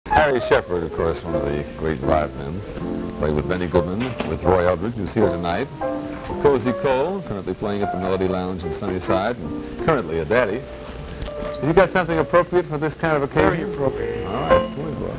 Harry Sheppard, of course, one of the great live men. Played with Benny Goodman, with Roy Eldridge, who's here tonight. Cozy Cole, currently playing at the Melody Lounge in Sunnyside, and currently a daddy. Have you got something appropriate for this kind of occasion? Very appropriate. All right, swing boy.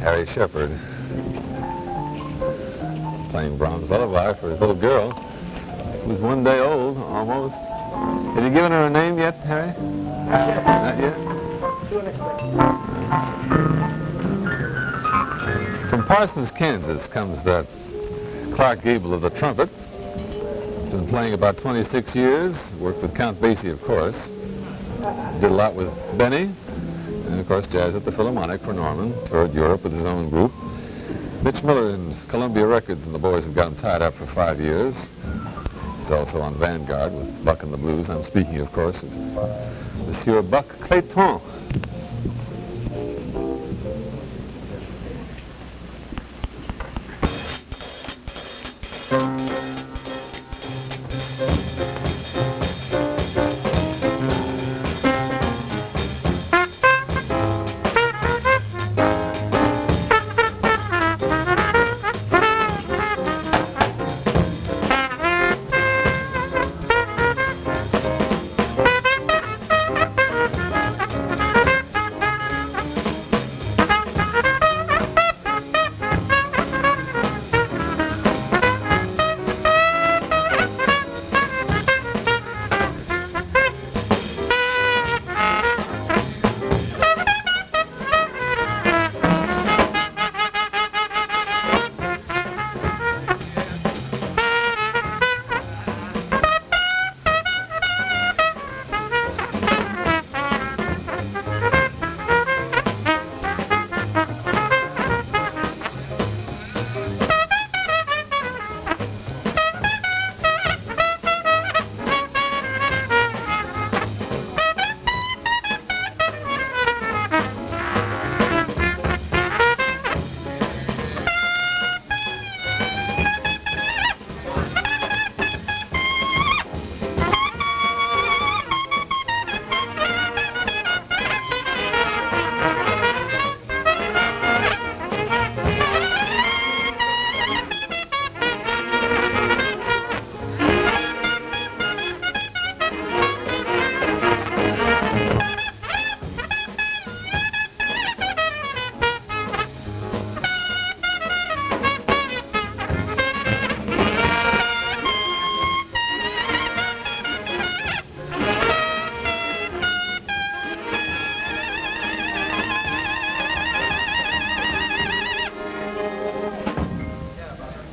Harry Sheppard, playing Brahms' Lullaby for his little girl, who's 1 day old, almost. Have you given her a name yet, Harry? Not yet? From Parsons, Kansas, comes that Clark Gable of the trumpet. He's been playing about 26 years, worked with Count Basie, of course. Did a lot with Benny, and of course jazz at the Philharmonic for Norman, toured Europe with his own group. Mitch Miller and Columbia Records and the boys have got him tied up for 5 years. He's also on Vanguard with Buck and the Blues. I'm speaking, of course, of Monsieur Buck Clayton.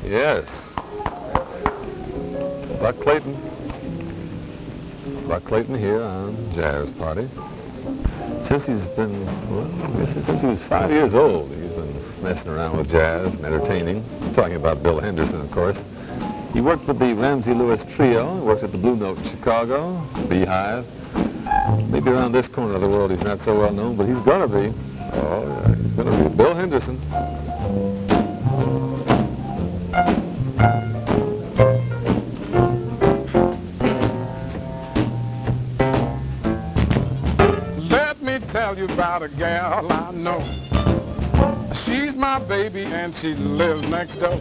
Yes. Buck Clayton. Buck Clayton here on Jazz Party. Since he's been, well, I guess since he was 5 years old, he's been messing around with jazz and entertaining. I'm talking about Bill Henderson, of course. He worked with the Ramsey Lewis Trio, worked at the Blue Note in Chicago, Beehive. Maybe around this corner of the world he's not so well known, but he's going to be. Oh, yeah, he's going to be. Bill Henderson. Let me tell you about a gal I know. She's my baby and she lives next door.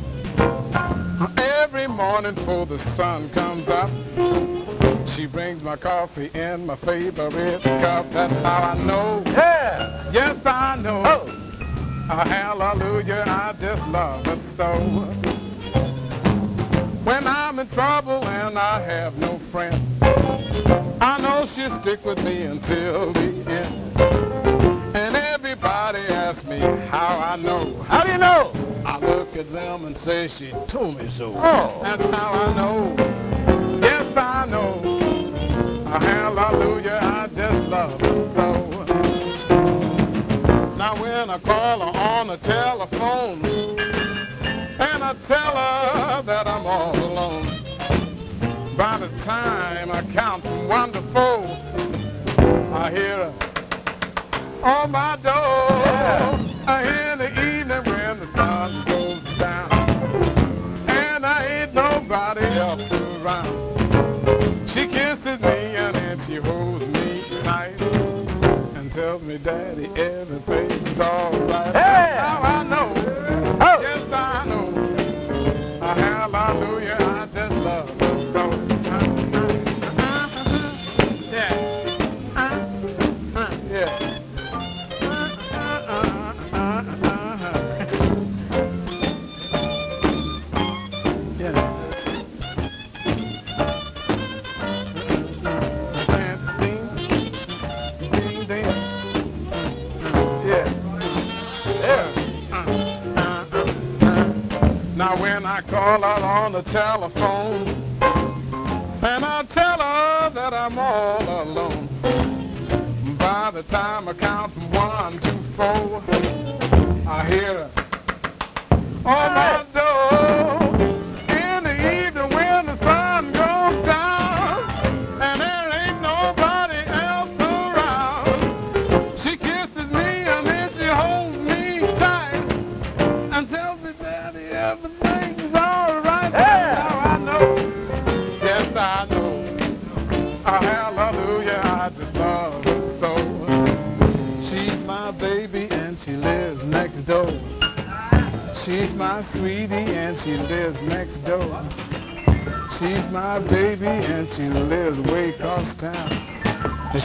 Every morning before the sun comes up, she brings my coffee in my favorite cup. That's how I know. Yeah! Yes, I know. Oh! Hallelujah, I just love her so. When I'm in trouble and I have no friend, I know she'll stick with me until the end. And everybody asks me how I know. How do you know? I look at them and say she told me so. Oh. That's how I know. Yes, I know. Hallelujah, I just love her so. Now when I call her on the telephone and I tell her that I'm all alone, by the time I count from 1 to 4, I hear her on my door. In the evening when the sun goes down and I ain't nobody else around, she kisses me and then she holds me tight and tells me, Daddy, everything's all right. That's how I know. Oh. Yes, I know. Hallelujah, I just love her so. Yeah. Yeah. Now when I call her on the telephone and I tell her that I'm all alone, by the time I count from 1 to 4, I hear her on my door. In the evening when the sun goes down and there ain't nobody else around, she kisses me and then she holds me tight and tells me, Daddy, everything's all right. That's how I know. Yes, I know. Hallelujah, I just love her so. She's my baby and she lives next door. She's my sweetie and she lives next door. She's my baby and she lives way across town.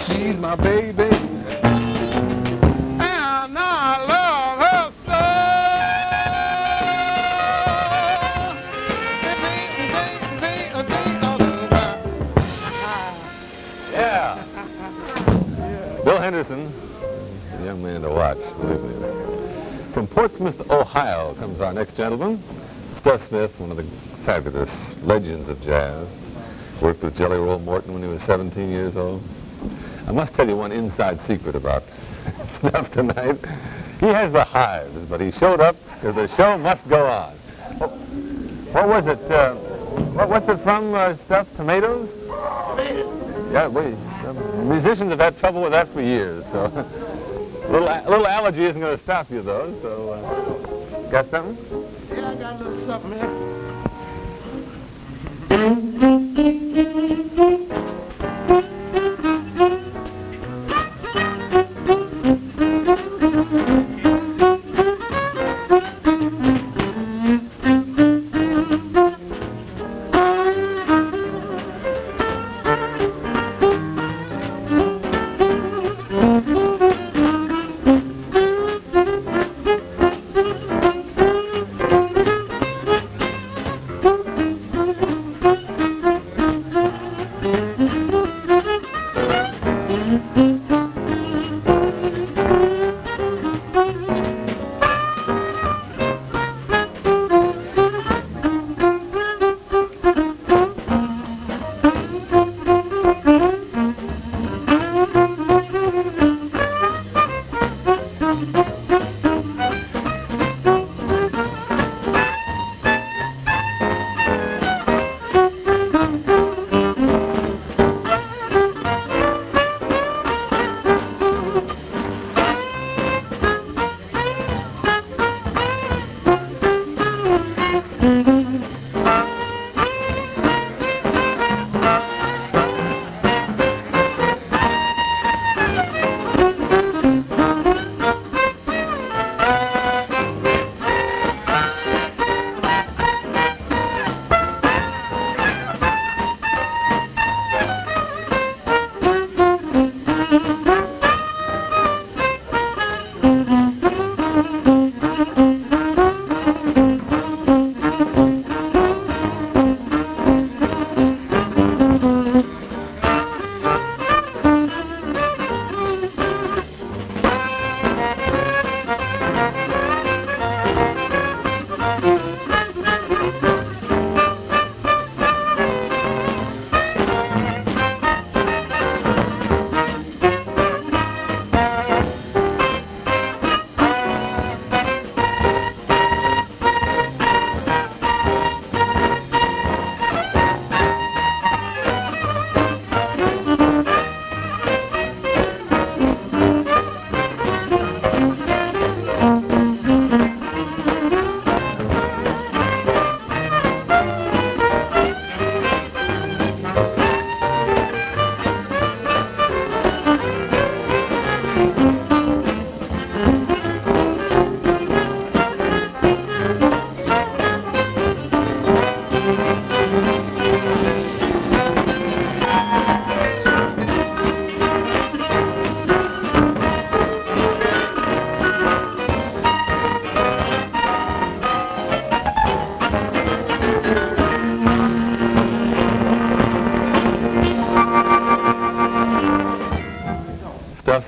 She's my baby and I love her so. Yeah. Bill Henderson, a young man to watch, believe me. From Portsmouth, Ohio, comes our next gentleman, Stuff Smith, one of the fabulous legends of jazz. Worked with Jelly Roll Morton when he was 17 years old. I must tell you one inside secret about Stuff tonight. He has the hives, but he showed up because the show must go on. What was it? What's it from, Stuff? Tomatoes? Yeah, musicians have had trouble with that for years, so a little allergy isn't going to stop you, though, so got something? Yeah, I got a little something here.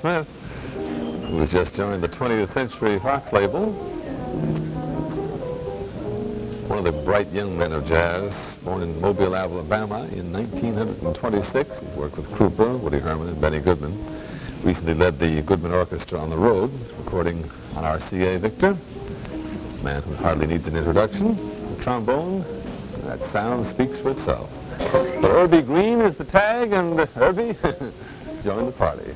Smith, who has just joined the 20th Century Fox label. One of the bright young men of jazz, born in Mobile, Alabama in 1926. He's worked with Krupa, Woody Herman, and Benny Goodman. Recently led the Goodman Orchestra on the road, recording on RCA Victor. A man who hardly needs an introduction. The trombone, that sound speaks for itself. But Irby Green is the tag, and Irby, join the party.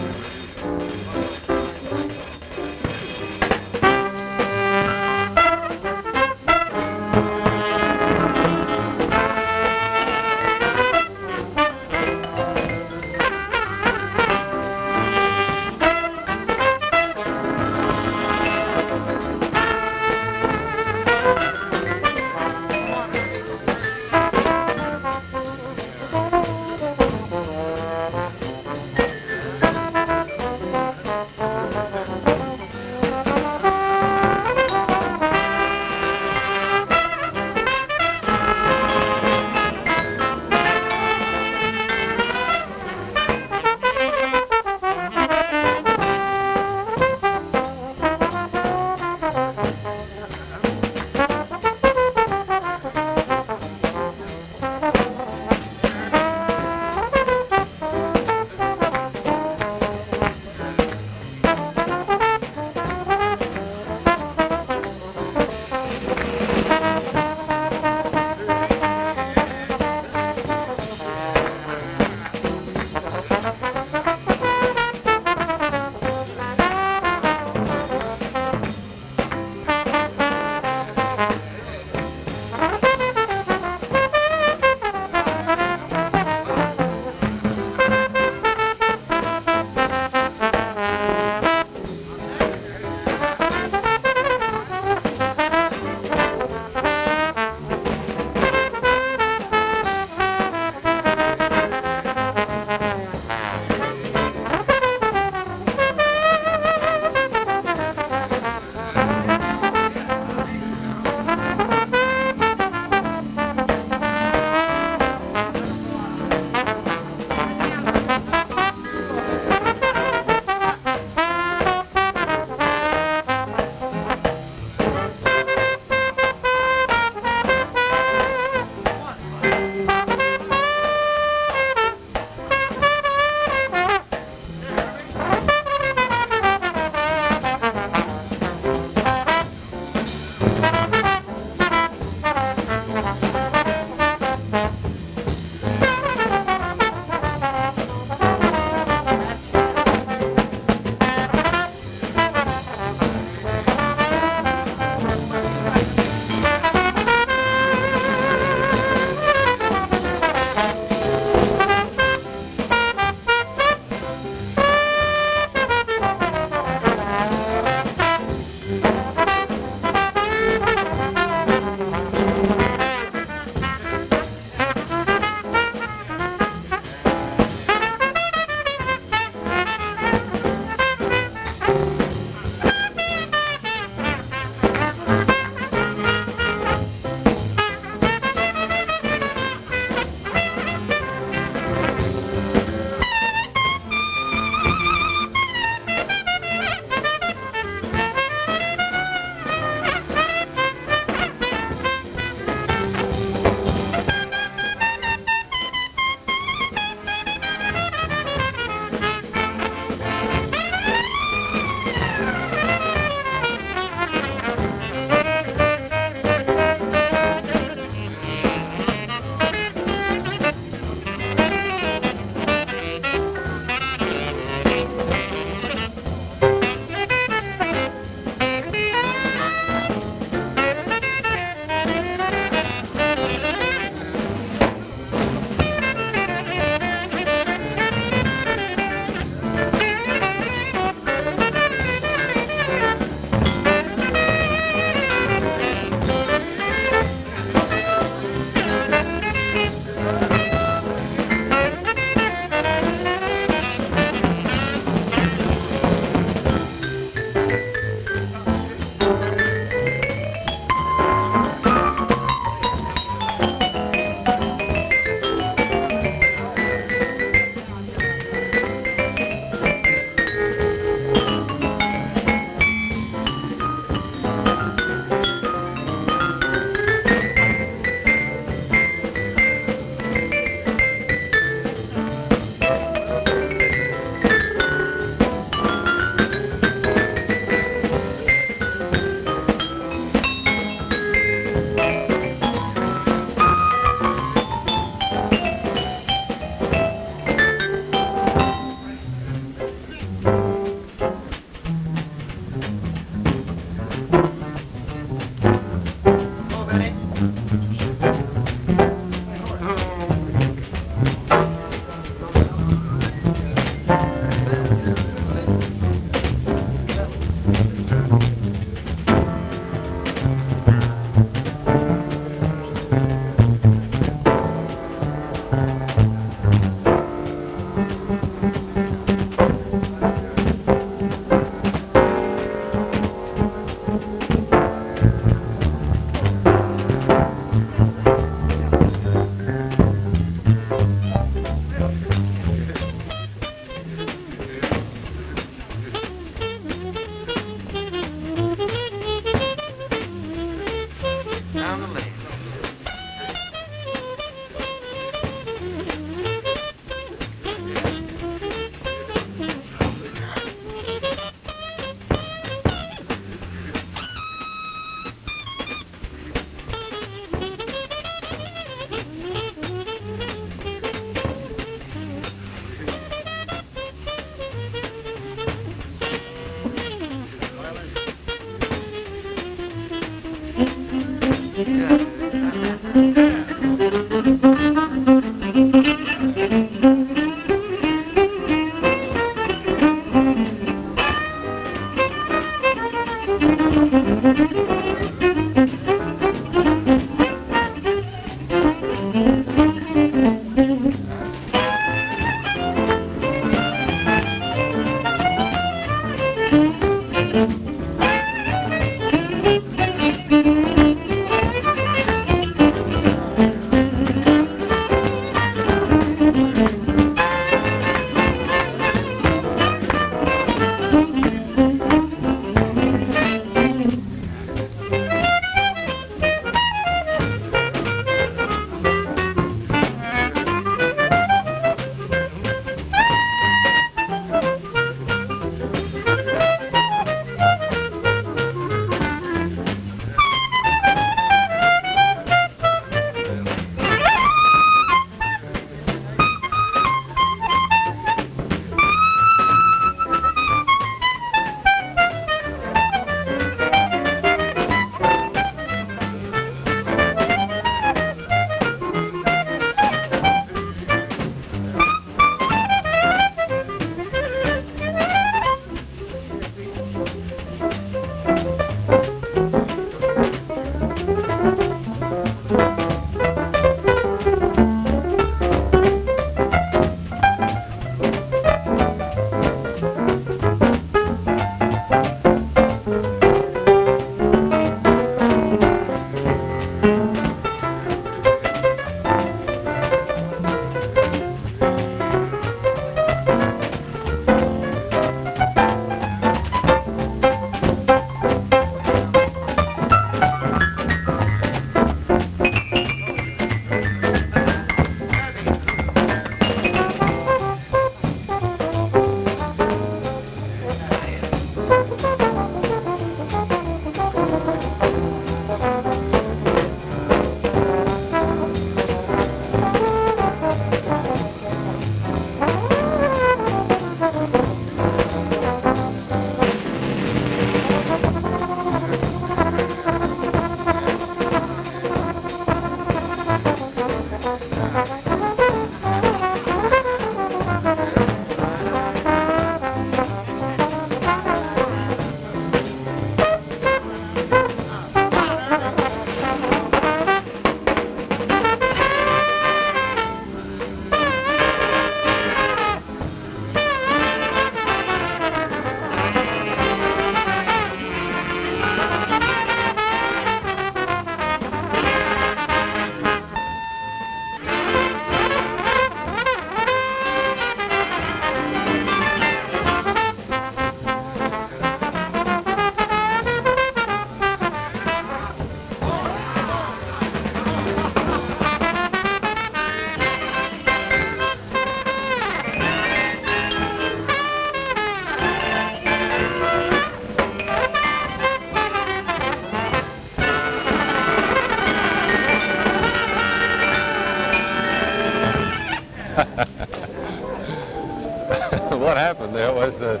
What happened there was that,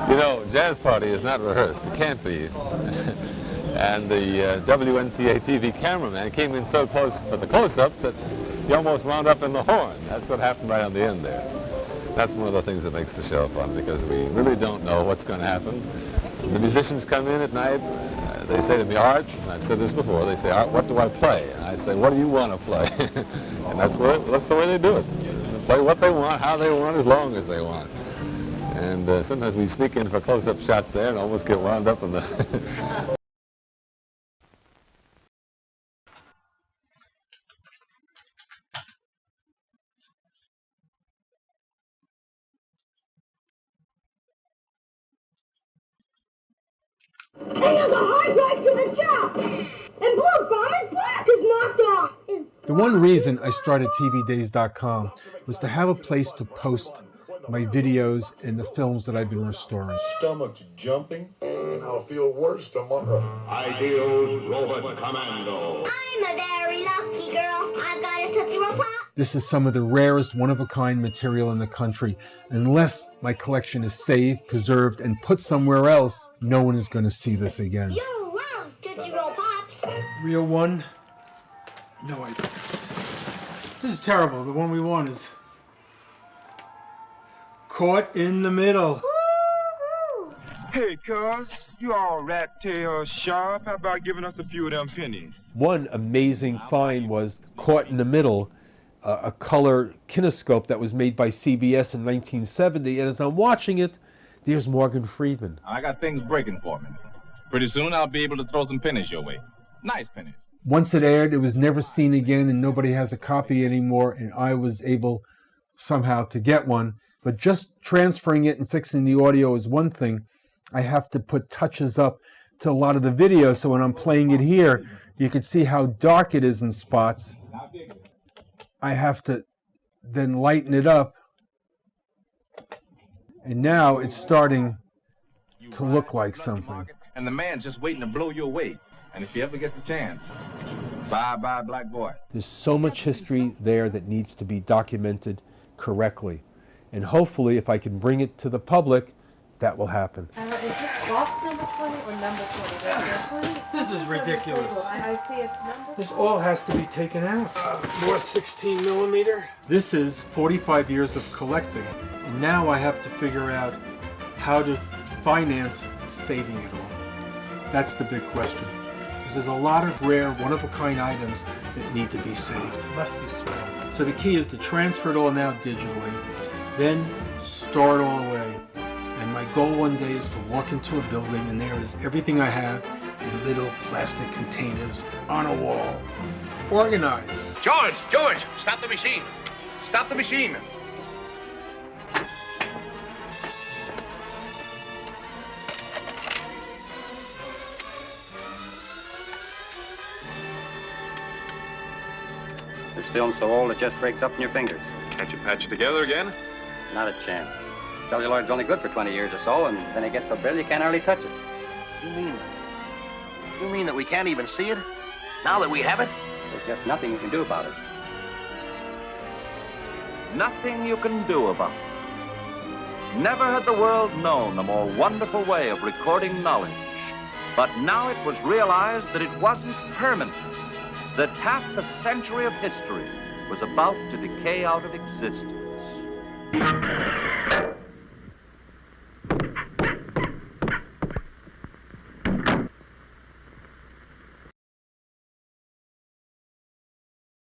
you know, jazz party is not rehearsed. It can't be. And the WNTA TV cameraman came in so close for the close-up that he almost wound up in the horn. That's what happened right on the end there. That's one of the things that makes the show fun, because we really don't know what's going to happen. The musicians come in at night. They say to me, Art, and I've said this before, they say, Art, what do I play? And I say, what do you want to play? And that's the way they do it. They play what they want, how they want, as long as they want. And sometimes we sneak in for close-up shots there and almost get wound up in the... And there's a hard drive to the top. And Blue Bomber's black is knocked off. The one reason I started TVDAYS.com was to have a place to post my videos and the films that I've been restoring. Stomach's jumping, and I'll feel worse tomorrow. Ideals Robot Commando. I'm a very lucky girl. I've got a Tootsie Roll Pop. This is some of the rarest one-of-a-kind material in the country. Unless my collection is saved, preserved, and put somewhere else, no one is going to see this again. You'll love Tootsie Roll Pops. Real one? No, I don't. This is terrible. The one we want is Caught in the Middle. Hey, cuz, you all rat tail sharp. How about giving us a few of them pennies? One amazing find was Caught in the Middle, a color kinescope that was made by CBS in 1970. And as I'm watching it, There's Morgan Freeman. I got things breaking for me. Pretty soon I'll be able to throw some pennies your way. Nice pennies. Once it aired, it was never seen again, and nobody has a copy anymore, and I was able somehow to get one. But just transferring it and fixing the audio is one thing. I have to put touches up to a lot of the video, so when I'm playing it here, you can see how dark it is in spots. I have to then lighten it up, and now it's starting to look like something. And the man's just waiting to blow you away. And if he ever gets the chance, bye-bye, black boy. There's so much history there that needs to be documented correctly. And hopefully, if I can bring it to the public, that will happen. Is this box number 20 or number 20? This is ridiculous. I see a number. This all has to be taken out. More 16 millimeter. This is 45 years of collecting, and now I have to figure out how to finance saving it all. That's the big question. Because there's a lot of rare, one-of-a-kind items that need to be saved. Lusty smell. So the key is to transfer it all now digitally, then store it all away. And my goal one day is to walk into a building and there is everything I have in little plastic containers on a wall, organized. George, stop the machine. Stop the machine. This film's so old it just breaks up in your fingers. Can't you patch it together again? Not a chance. Celluloid's only good for 20 years or so, and then it gets so brittle you can't hardly touch it. You mean that we can't even see it? Now that we have it? There's just nothing you can do about it. Nothing you can do about it. Never had the world known a more wonderful way of recording knowledge. But now it was realized that it wasn't permanent, that half a century of history was about to decay out of existence.